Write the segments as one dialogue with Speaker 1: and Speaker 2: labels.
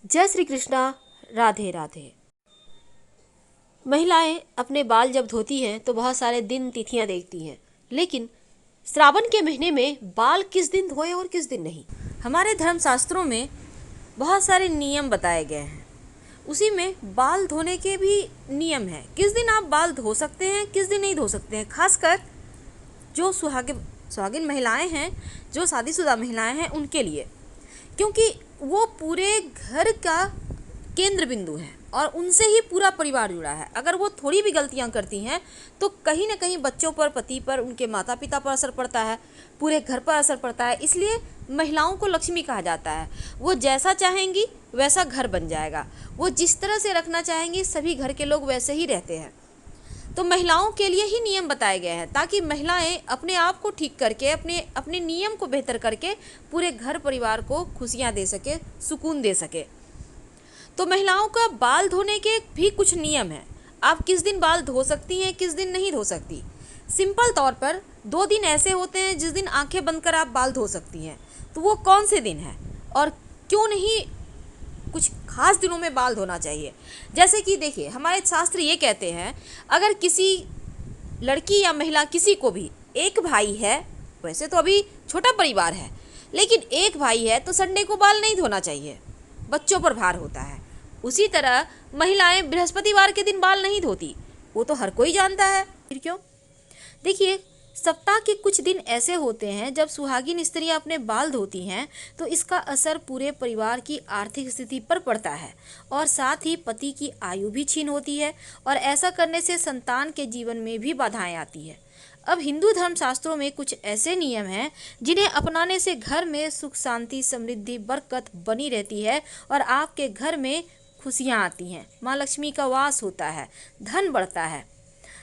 Speaker 1: जय श्री कृष्णा। राधे राधे। महिलाएं अपने बाल जब धोती हैं तो बहुत सारे दिन तिथियां देखती हैं, लेकिन श्रावण के महीने में बाल किस दिन धोएं और किस दिन नहीं,
Speaker 2: हमारे धर्मशास्त्रों में बहुत सारे नियम बताए गए हैं। उसी में बाल धोने के भी नियम हैं। किस दिन आप बाल धो सकते हैं, किस दिन नहीं धो सकते हैं। खासकर जो सुहागिन महिलाएं हैं, जो शादीशुदा महिलाएं हैं, उनके लिए, क्योंकि वो पूरे घर का केंद्र बिंदु है और उनसे ही पूरा परिवार जुड़ा है। अगर वो थोड़ी भी गलतियां करती हैं तो कहीं ना कहीं बच्चों पर, पति पर, उनके माता पिता पर असर पड़ता है, पूरे घर पर असर पड़ता है। इसलिए महिलाओं को लक्ष्मी कहा जाता है। वो जैसा चाहेंगी वैसा घर बन जाएगा। वो जिस तरह से रखना चाहेंगी सभी घर के लोग वैसे ही रहते हैं। तो महिलाओं के लिए ही नियम बताए गए हैं, ताकि महिलाएं अपने आप को ठीक करके, अपने अपने नियम को बेहतर करके पूरे घर परिवार को खुशियां दे सके, सुकून दे सके। तो महिलाओं का बाल धोने के भी कुछ नियम हैं। आप किस दिन बाल धो सकती हैं, किस दिन नहीं धो सकती। सिंपल तौर पर 2 दिन ऐसे होते हैं जिस दिन आंखें बंद कर आप बाल धो सकती हैं। तो वो कौन से दिन हैं और क्यों नहीं कुछ खास दिनों में बाल धोना चाहिए। जैसे कि देखिए, हमारे शास्त्र ये कहते हैं, अगर किसी लड़की या महिला, किसी को भी एक भाई है, वैसे तो अभी छोटा परिवार है, लेकिन एक भाई है तो संडे को बाल नहीं धोना चाहिए, बच्चों पर भार होता है। उसी तरह महिलाएं बृहस्पतिवार के दिन बाल नहीं धोती, वो तो हर कोई जानता है। फिर क्यों? देखिए, सप्ताह के कुछ दिन ऐसे होते हैं जब सुहागिन स्त्रियां अपने बाल धोती हैं तो इसका असर पूरे परिवार की आर्थिक स्थिति पर पड़ता है और साथ ही पति की आयु भी छीन होती है, और ऐसा करने से संतान के जीवन में भी बाधाएं आती है। अब हिंदू धर्मशास्त्रों में कुछ ऐसे नियम हैं जिन्हें अपनाने से घर में सुख, शांति, समृद्धि, बरकत बनी रहती है और आपके घर में खुशियां आती हैं, माँ लक्ष्मी का वास होता है, धन बढ़ता है।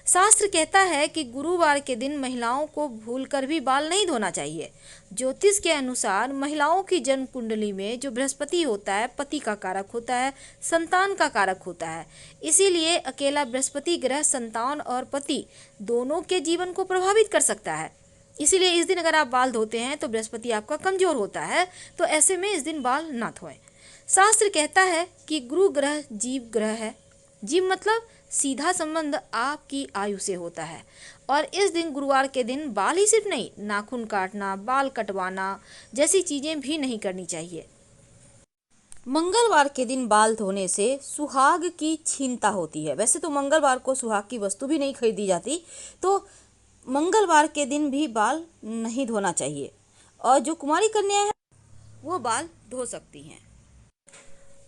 Speaker 2: शास्त्र कहता है कि गुरुवार के दिन महिलाओं को भूलकर भी बाल नहीं धोना चाहिए। ज्योतिष के अनुसार महिलाओं की जन्म कुंडली में जो बृहस्पति होता है, पति का कारक होता है, संतान का कारक होता है। इसीलिए अकेला बृहस्पति ग्रह संतान और पति दोनों के जीवन को प्रभावित कर सकता है। इसीलिए इस दिन अगर आप बाल धोते हैं तो बृहस्पति आपका कमजोर होता है, तो ऐसे में इस दिन बाल ना धोएं। शास्त्र कहता है कि गुरु ग्रह जीव ग्रह है। जीव मतलब सीधा संबंध आपकी आयु से होता है, और इस दिन गुरुवार के दिन बाल ही सिर्फ नहीं, नाखून काटना, बाल कटवाना जैसी चीजें भी नहीं करनी चाहिए। मंगलवार के दिन बाल धोने से सुहाग की छीनता होती है। वैसे तो मंगलवार को सुहाग की वस्तु भी नहीं खरीदी जाती, तो मंगलवार के दिन भी बाल नहीं धोना चाहिए, और जो कुंवारी कन्या है वो बाल धो सकती हैं।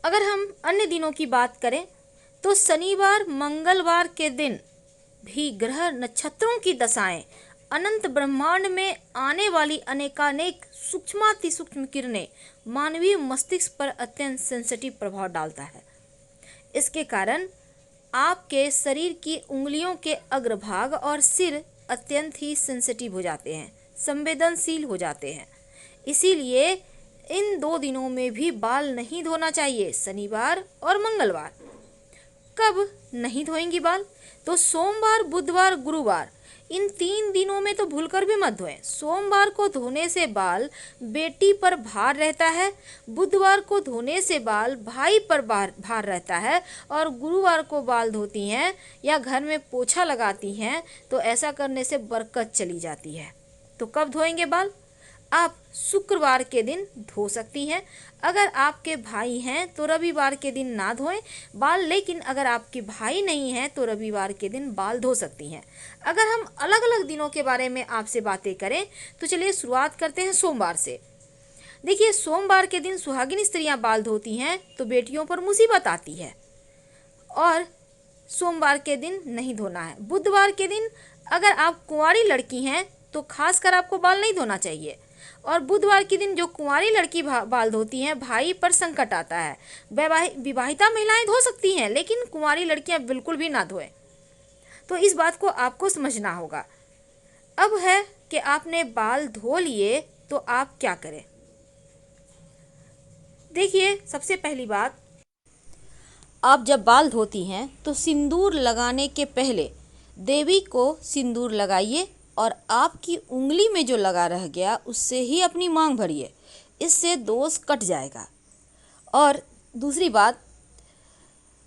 Speaker 2: अगर हम अन्य दिनों की बात करें तो शनिवार, मंगलवार के दिन भी ग्रह नक्षत्रों की दशाएं, अनंत ब्रह्मांड में आने वाली अनेकानेक सूक्ष्माति सूक्ष्म किरणें मानवीय मस्तिष्क पर अत्यंत सेंसिटिव प्रभाव डालता है। इसके कारण आपके शरीर की उंगलियों के अग्रभाग और सिर अत्यंत ही सेंसिटिव हो जाते हैं, संवेदनशील हो जाते हैं। इसीलिए इन 2 दिनों में भी बाल नहीं धोना चाहिए, शनिवार और मंगलवार। कब नहीं धोएंगी बाल? तो सोमवार, बुधवार, गुरुवार, इन 3 दिनों में तो भूलकर भी मत धोएं। सोमवार को धोने से बाल बेटी पर भार रहता है, बुधवार को धोने से बाल भाई पर भार रहता है, और गुरुवार को बाल धोती हैं या घर में पोछा लगाती हैं तो ऐसा करने से बरकत चली जाती है। तो कब धोएंगे बाल? आप शुक्रवार के दिन धो सकती हैं। अगर आपके भाई हैं तो रविवार के दिन ना धोएं बाल, लेकिन अगर आपके भाई नहीं हैं तो रविवार के दिन बाल धो सकती हैं। अगर हम अलग अलग दिनों के बारे में आपसे बातें करें तो चलिए शुरुआत करते हैं सोमवार से। देखिए, सोमवार के दिन सुहागिन स्त्रियां बाल धोती हैं तो बेटियों पर मुसीबत आती है, और सोमवार के दिन नहीं धोना है। बुधवार के दिन अगर आप कुंवारी लड़की हैं तो खासकर आपको बाल नहीं धोना चाहिए, और बुधवार के दिन जो कुंवारी लड़की बाल धोती हैं, भाई पर संकट आता है। विवाहिता महिलाएं धो सकती हैं, लेकिन कुंवारी लड़कियां बिल्कुल भी ना धोएं। तो इस बात को आपको समझना होगा। अब है कि आपने बाल धो लिए तो आप क्या करें। देखिए, सबसे पहली बात, आप जब बाल धोती हैं तो सिंदूर लगाने के पहले देवी को सिंदूर लगाइए, और आपकी उंगली में जो लगा रह गया उससे ही अपनी मांग भरिए, इससे दोष कट जाएगा। और दूसरी बात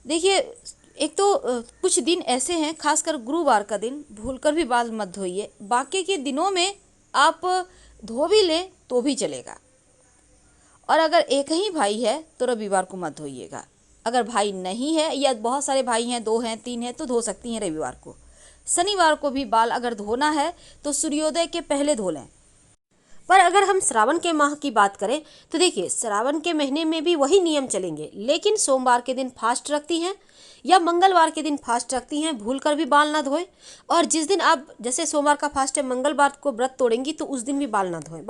Speaker 2: देखिए, एक तो कुछ दिन ऐसे हैं, खासकर गुरुवार का दिन भूलकर भी बाल मत धोइए। बाकी के दिनों में आप धो भी लें तो भी चलेगा। और अगर एक ही भाई है तो रविवार को मत धोइएगा। अगर भाई नहीं है या बहुत सारे भाई हैं, 2 हैं, 3 हैं, तो धो सकती हैं रविवार को। शनिवार को भी बाल अगर धोना है तो सूर्योदय के पहले धो लें।
Speaker 1: पर अगर हम श्रावण के माह की बात करें तो देखिए, श्रावण के महीने में भी वही नियम चलेंगे, लेकिन सोमवार के दिन फास्ट रखती हैं या मंगलवार के दिन फास्ट रखती हैं, भूल कर भी बाल ना धोएं। और जिस दिन आप, जैसे सोमवार का फास्ट है, मंगलवार को व्रत तोड़ेंगी तो उस दिन भी बाल ना धोएं।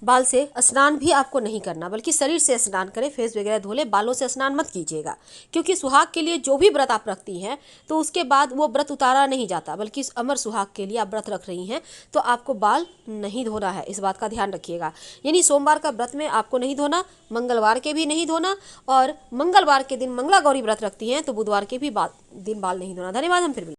Speaker 1: बाल से स्नान भी आपको नहीं करना, बल्कि शरीर से स्नान करें, फेस वगैरह धो ले, बालों से स्नान मत कीजिएगा। क्योंकि सुहाग के लिए जो भी व्रत आप रखती हैं तो उसके बाद वो व्रत उतारा नहीं जाता, बल्कि इस अमर सुहाग के लिए आप व्रत रख रही हैं तो आपको बाल नहीं धोना है। इस बात का ध्यान रखिएगा। यानी सोमवार का व्रत में आपको नहीं धोना, मंगलवार के भी नहीं धोना, और मंगलवार के दिन मंगला गौरी व्रत रखती हैं तो बुधवार के भी दिन बाल नहीं धोना। धन्यवाद। हम फिर